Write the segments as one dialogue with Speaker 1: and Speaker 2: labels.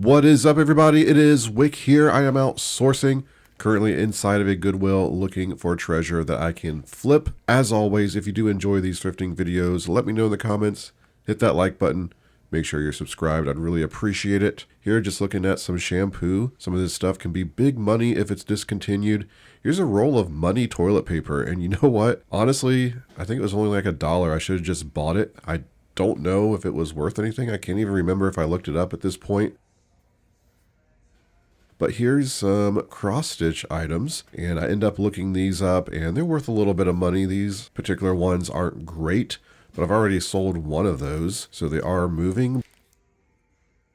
Speaker 1: What is up, everybody? It is Wick here. I am out sourcing, currently inside of a Goodwill looking for treasure that I can flip. As always, if you do enjoy these thrifting videos, let me know in the comments. Hit that like button. Make sure you're subscribed. I'd really appreciate it. Here, just looking at some shampoo. Some of this stuff can be big money if it's discontinued. Here's a roll of money toilet paper. And you know what? Honestly, I think it was only like $1. I should have just bought it. I don't know if it was worth anything. I can't even remember if I looked it up at this point. But here's some cross-stitch items, and I end up looking these up, and they're worth a little bit of money. These particular ones aren't great, but I've already sold one of those, so they are moving.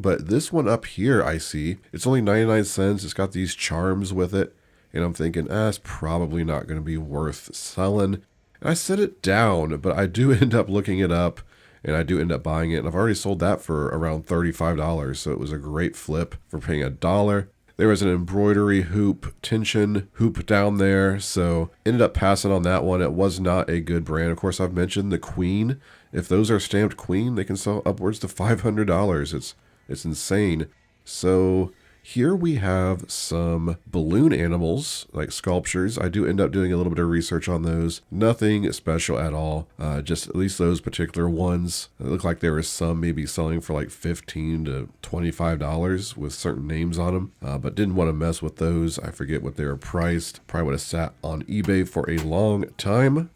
Speaker 1: But this one up here, I see, it's only 99 cents. It's got these charms with it, and I'm thinking, it's probably not going to be worth selling. And I set it down, but I do end up looking it up, and I do end up buying it, and I've already sold that for around $35, so it was a great flip for paying $1. There was an embroidery hoop, tension hoop down there, so ended up passing on that one. It was not a good brand. Of course, I've mentioned the Queen. If those are stamped Queen, they can sell upwards to $500. It's insane. So here we have some balloon animals, like sculptures. I do end up doing a little bit of research on those. Nothing special at all. Just at least those particular ones. It looked like there was some maybe selling for like $15 to $25 with certain names on them. But didn't want to mess with those. I forget what they were priced. Probably would have sat on eBay for a long time.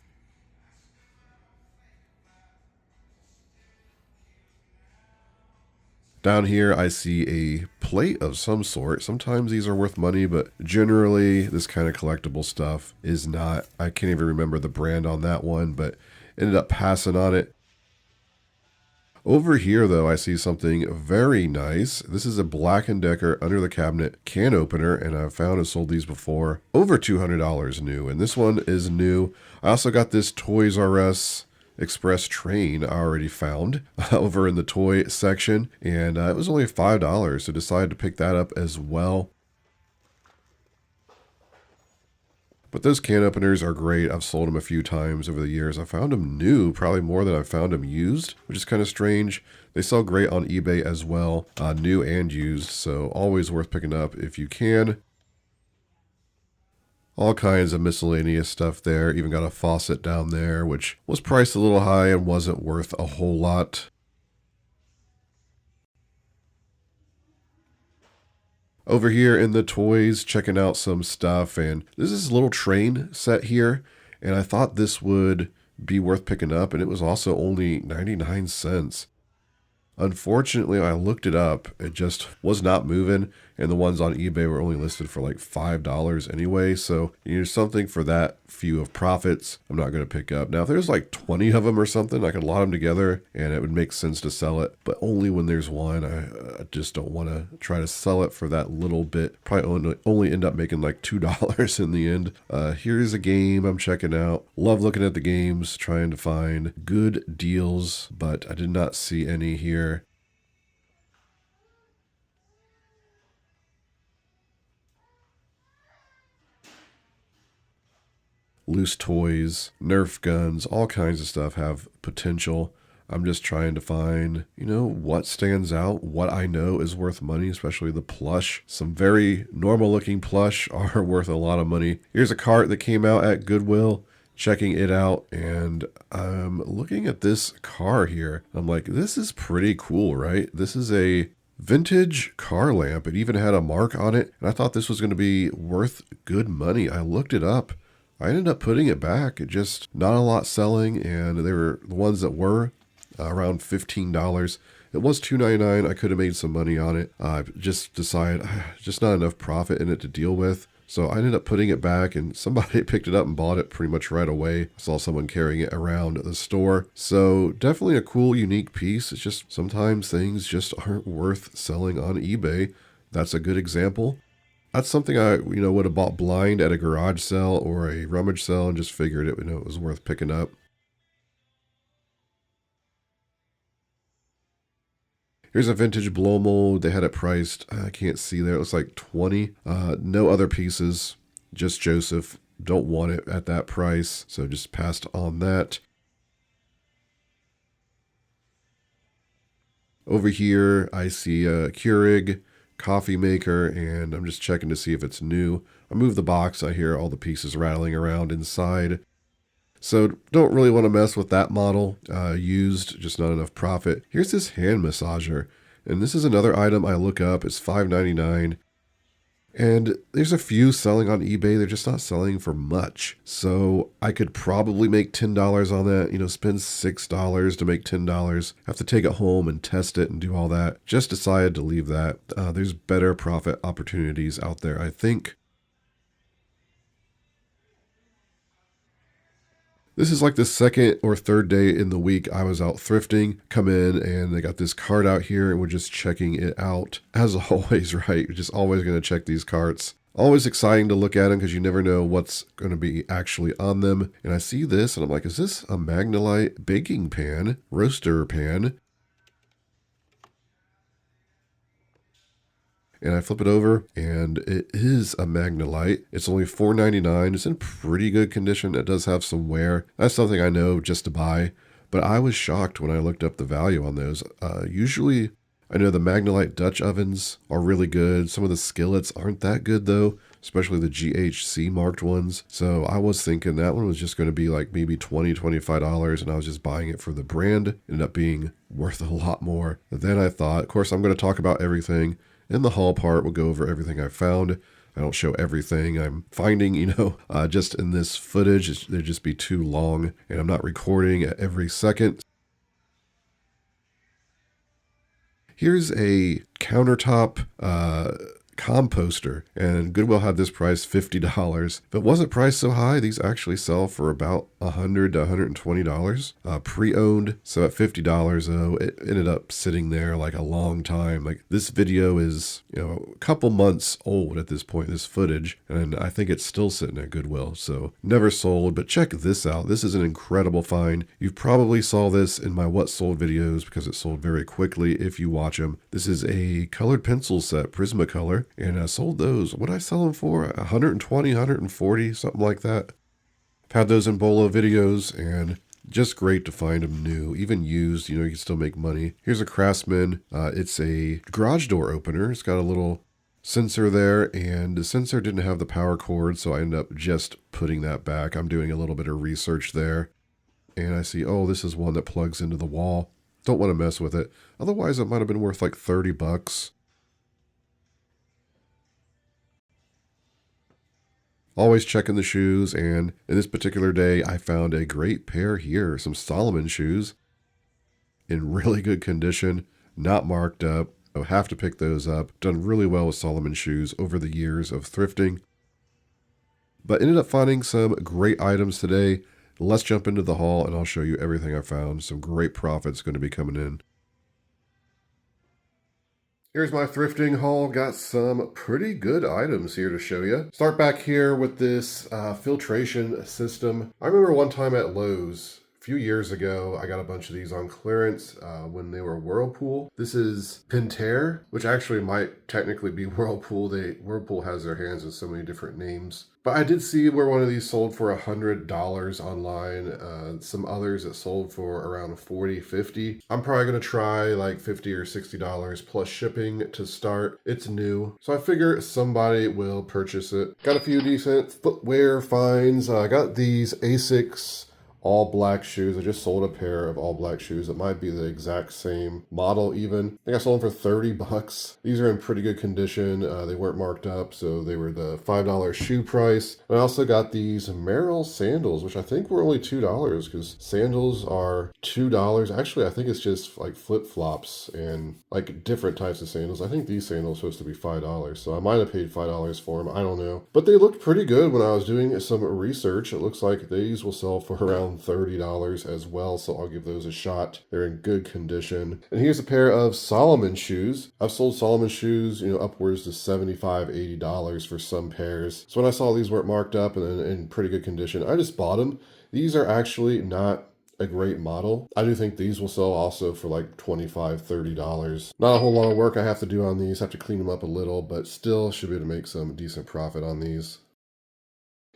Speaker 1: Down here, I see a plate of some sort. Sometimes these are worth money, but generally this kind of collectible stuff is not. I can't even remember the brand on that one, but ended up passing on it. Over here, though, I see something very nice. This is a Black & Decker under the cabinet can opener, and I've found and sold these before. Over $200 new, and this one is new. I also got this Toys R Us Express train I already found over in the toy section, and it was only $5, so decided to pick that up as well. But those can openers are great. I've sold them a few times over the years. I found them new, probably more than I've found them used, which is kind of strange. They sell great on eBay as well, new and used, so always worth picking up if you can. All kinds of miscellaneous stuff there. Even got a faucet down there, which was priced a little high and wasn't worth a whole lot. Over here in the toys, checking out some stuff, and this is a little train set here, and I thought this would be worth picking up, and it was also only 99 cents. Unfortunately, I looked it up. It just was not moving, and the ones on eBay were only listed for like $5 anyway. So something for that few of profits, I'm not going to pick up. Now, if there's like 20 of them or something, I could lot them together, and it would make sense to sell it. But only when there's one. I just don't want to try to sell it for that little bit. Probably only end up making like $2 in the end. Here's a game I'm checking out. Love looking at the games, trying to find good deals, but I did not see any here. Loose toys, Nerf guns, all kinds of stuff have potential. I'm just trying to find, what stands out, what I know is worth money, especially the plush. Some very normal looking plush are worth a lot of money. Here's a cart that came out at Goodwill, checking it out, and I'm looking at this car here. I'm like, this is pretty cool, right? This is a vintage car lamp. It even had a mark on it, and I thought this was going to be worth good money. I looked it up. I ended up putting it back. It just not a lot selling, and they were the ones that were around $15. It was $2.99. I could have made some money on it. I just decided just not enough profit in it to deal with. So I ended up putting it back, and somebody picked it up and bought it pretty much right away. I saw someone carrying it around the store. So definitely a cool, unique piece. It's just sometimes things just aren't worth selling on eBay. That's a good example. That's something I, would have bought blind at a garage sale or a rummage sale and just figured it, it was worth picking up. Here's a vintage blow mold. They had it priced, I can't see there. It looks like 20. No other pieces, just Joseph. Don't want it at that price, so just passed on that. Over here, I see a Keurig coffee maker, and I'm just checking to see if it's new. I move the box, I hear all the pieces rattling around inside. So don't really want to mess with that model. Used, just not enough profit. Here's this hand massager. And this is another item I look up. It's $5.99. And there's a few selling on eBay. They're just not selling for much. So I could probably make $10 on that. Spend $6 to make $10. Have to take it home and test it and do all that. Just decided to leave that. There's better profit opportunities out there, I think. This is like the second or third day in the week I was out thrifting. Come in and they got this cart out here and we're just checking it out. As always, right? You're just always going to check these carts. Always exciting to look at them because you never know what's going to be actually on them. And I see this and I'm like, is this a Magnolite baking pan, roaster pan? And I flip it over, and it is a Magnolite. It's only $4.99. It's in pretty good condition. It does have some wear. That's something I know just to buy. But I was shocked when I looked up the value on those. Usually, I know the Magnolite Dutch ovens are really good. Some of the skillets aren't that good, though, especially the GHC marked ones. So I was thinking that one was just going to be like maybe $20, $25, and I was just buying it for the brand. Ended up being worth a lot more than I thought. Of course, I'm going to talk about everything. In the haul part, we'll go over everything I found. I don't show everything I'm finding, just in this footage. It'd just be too long, and I'm not recording at every second. Here's a countertop composter, and Goodwill had this price $50. If it wasn't priced so high, these actually sell for about $100 to $120 pre-owned. So at $50 though, it ended up sitting there like a long time. Like this video is a couple months old at this point, this footage, and I think it's still sitting at Goodwill. So never sold, but check this out. This is an incredible find. You probably saw this in my what sold videos because it sold very quickly if you watch them. This is a colored pencil set, Prismacolor. And I sold those. What did I sell them for? 120, 140, something like that. I've had those in BOLO videos, and just great to find them new. Even used, you can still make money. Here's a Craftsman. It's a garage door opener. It's got a little sensor there, and the sensor didn't have the power cord, so I ended up just putting that back. I'm doing a little bit of research there. And I see, this is one that plugs into the wall. Don't want to mess with it. Otherwise, it might have been worth like $30. Always checking the shoes, and in this particular day, I found a great pair here, some Salomon shoes in really good condition, not marked up. I'll have to pick those up. Done really well with Salomon shoes over the years of thrifting. But ended up finding some great items today. Let's jump into the haul, and I'll show you everything I found. Some great profits going to be coming in. Here's my thrifting haul. Got some pretty good items here to show you. Start back here with this filtration system. I remember one time at Lowe's, a few years ago, I got a bunch of these on clearance when they were Whirlpool. This is Pentair, which actually might technically be Whirlpool. Whirlpool has their hands in so many different names. But I did see where one of these sold for $100 online. Some others that sold for around $40, $50. I'm probably going to try like $50 or $60 plus shipping to start. It's new, so I figure somebody will purchase it. Got a few decent footwear finds. I got these Asics all black shoes. I just sold a pair of all black shoes. It might be the exact same model even. I think I sold them for $30. These are in pretty good condition. They weren't marked up, so they were the $5 shoe price. And I also got these Merrell sandals, which I think were only $2 because sandals are $2. Actually, I think it's just like flip-flops and like different types of sandals. I think these sandals are supposed to be $5, so I might have paid $5 for them. I don't know. But they looked pretty good when I was doing some research. It looks like these will sell for around $30 as well, so I'll give those a shot. They're in good condition. And here's a pair of Salomon shoes. I've sold Salomon shoes, upwards to $75, $80 for some pairs. So when I saw these weren't marked up and in pretty good condition, I just bought them. These are actually not a great model. I do think these will sell also for like $25, $30. Not a whole lot of work I have to do on these. Have to clean them up a little, but still should be able to make some decent profit on these.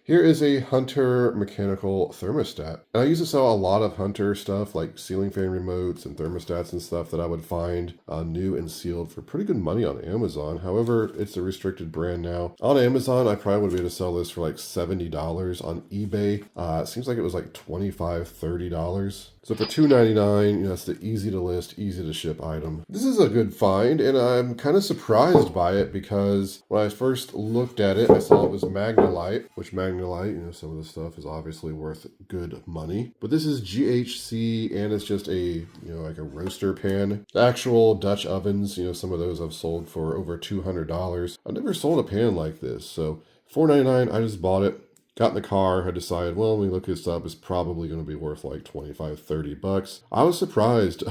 Speaker 1: Here is a Hunter mechanical thermostat. And I used to sell a lot of Hunter stuff like ceiling fan remotes and thermostats and stuff that I would find new and sealed for pretty good money on Amazon. However, it's a restricted brand now. On Amazon, I probably would be able to sell this for like $70. On eBay, it seems like it was like $25, $30. So for $2.99, it's the easy to list, easy to ship item. This is a good find, and I'm kind of surprised by it because when I first looked at it, I saw it was Magnolite, which Magnolite, some of the stuff is obviously worth good money. But this is GHC, and it's just a, like a roaster pan. The actual Dutch ovens, some of those I've sold for over $200. I've never sold a pan like this, so $4.99, I just bought it. Got in the car, I decided, well, when we look this up, it's probably going to be worth like 25, 30 bucks. I was surprised.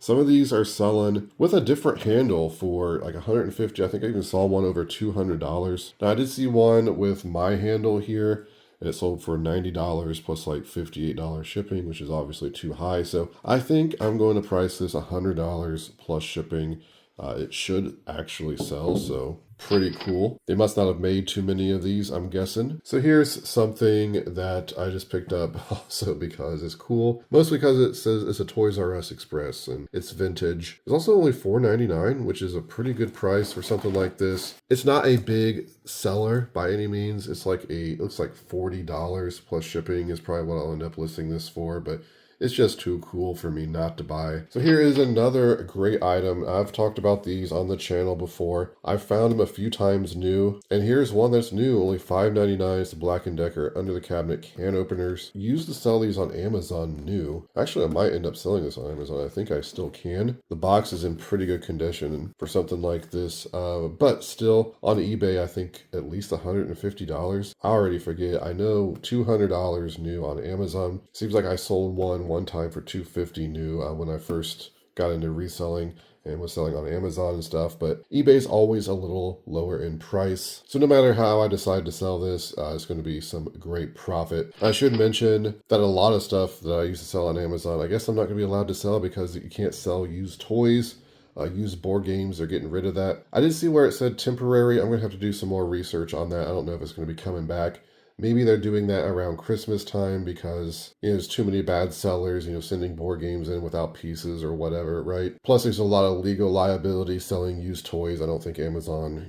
Speaker 1: Some of these are selling with a different handle for like 150. I think I even saw one over $200. Now I did see one with my handle here, and it sold for $90 plus like $58 shipping, which is obviously too high. So I think I'm going to price this $100 plus shipping. It should actually sell, so pretty cool. They must not have made too many of these, I'm guessing. So here's something that I just picked up also because it's cool. Mostly because it says it's a Toys R Us Express and it's vintage. It's also only $4.99, which is a pretty good price for something like this. It's not a big seller by any means. It's like it looks like $40 plus shipping is probably what I'll end up listing this for, but it's just too cool for me not to buy. So here is another great item. I've talked about these on the channel before. I've found them a few times new. And here's one that's new, only $5.99. It's the Black & Decker under the cabinet can openers. Used to sell these on Amazon new. Actually, I might end up selling this on Amazon. I think I still can. The box is in pretty good condition for something like this. But still, on eBay, I think at least $150. I already forget. I know $200 new on Amazon. Seems like I sold one time for $250 new when I first got into reselling and was selling on Amazon and stuff, but eBay's always a little lower in price. So no matter how I decide to sell this, it's going to be some great profit. I should mention that a lot of stuff that I used to sell on Amazon, I guess I'm not going to be allowed to sell because you can't sell used toys. Used board games, they're getting rid of that. I did see where it said temporary. I'm going to have to do some more research on that. I don't know if it's going to be coming back. Maybe they're doing that around Christmas time because there's too many bad sellers, sending board games in without pieces or whatever, right? Plus, there's a lot of legal liability selling used toys. I don't think Amazon,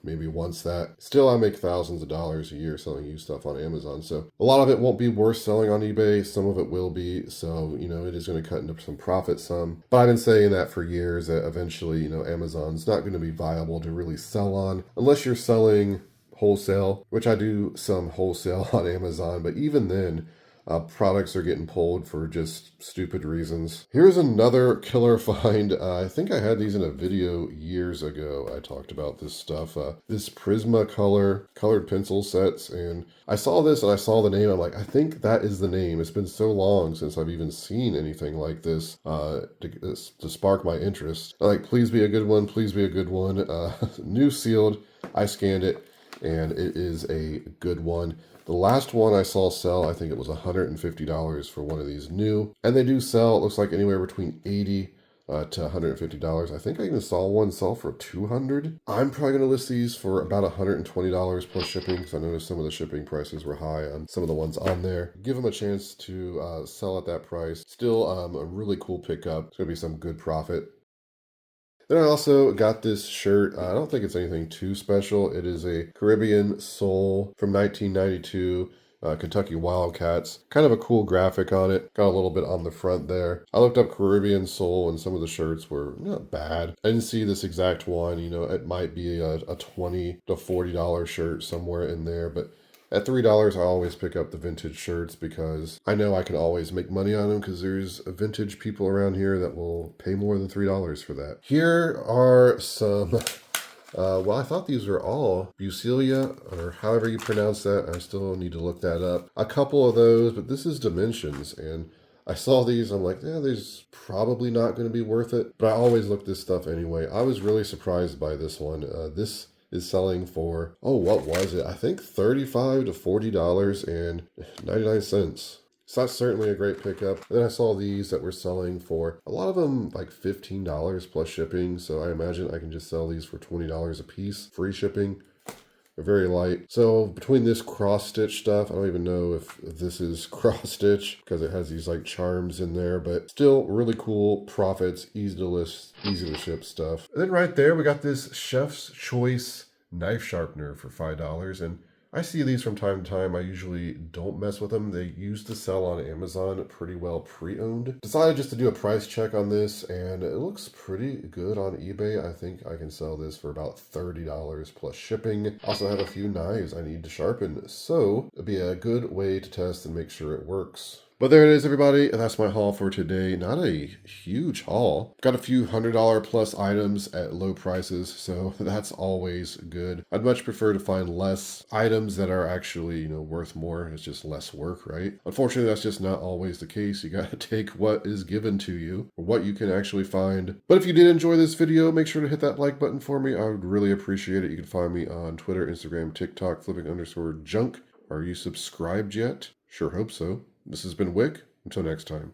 Speaker 1: maybe wants that. Still, I make thousands of dollars a year selling used stuff on Amazon. So a lot of it won't be worth selling on eBay. Some of it will be. So, it is going to cut into some profit some. But I've been saying that for years that eventually, Amazon's not going to be viable to really sell on unless you're selling wholesale, which I do some wholesale on Amazon, but even then, products are getting pulled for just stupid reasons. Here's another killer find. I think I had these in a video years ago. I talked about this stuff. This Prismacolor colored pencil sets, and I saw this and I saw the name. I'm like, I think that is the name. It's been so long since I've even seen anything like this to spark my interest. I'm like, please be a good one. Please be a good one. New sealed. I scanned it, and it is a good one. The last one I saw sell, I think it was $150 for one of these new. And they do sell, it looks like anywhere between $80 to $150. I think I even saw one sell for $200. I'm probably going to list these for about $120 plus shipping because I noticed some of the shipping prices were high on some of the ones on there. Give them a chance to sell at that price. Still a really cool pickup. It's going to be some good profit. Then I also got this shirt. I don't think it's anything too special. It is a Caribbean Soul from 1992, Kentucky Wildcats. Kind of a cool graphic on it. Got a little bit on the front there. I looked up Caribbean Soul and some of the shirts were not bad. I didn't see this exact one. It might be a $20 to $40 shirt somewhere in there, but at $3, I always pick up the vintage shirts because I know I can always make money on them because there's vintage people around here that will pay more than $3 for that. Here are some, I thought these were all Bucelia, or however you pronounce that. I still need to look that up. A couple of those, but this is Dimensions, and I saw these, I'm like, these probably not going to be worth it, but I always look this stuff anyway. I was really surprised by this one. This is selling for, what was it? I think $35 to $40.99. So that's certainly a great pickup. And then I saw these that were selling for, a lot of them like $15 plus shipping. So I imagine I can just sell these for $20 a piece, free shipping. They're very light. So between this cross stitch stuff, I don't even know if this is cross stitch because it has these like charms in there, but still really cool profits, easy to list, easy to ship stuff. And then right there, we got this Chef's Choice knife sharpener for $5. And I see these from time to time. I usually don't mess with them. They used to sell on Amazon pretty well pre-owned. Decided just to do a price check on this, and it looks pretty good on eBay. I think I can sell this for about $30 plus shipping. Also have a few knives I need to sharpen, so it'd be a good way to test and make sure it works. But there it is, everybody. And that's my haul for today. Not a huge haul. Got a few $100 plus items at low prices, so that's always good. I'd much prefer to find less items that are actually, worth more. It's just less work, right? Unfortunately, that's just not always the case. You got to take what is given to you, or what you can actually find. But if you did enjoy this video, make sure to hit that like button for me. I would really appreciate it. You can find me on Twitter, Instagram, TikTok, flipping_junk. Are you subscribed yet? Sure hope so. This has been Wick. Until next time.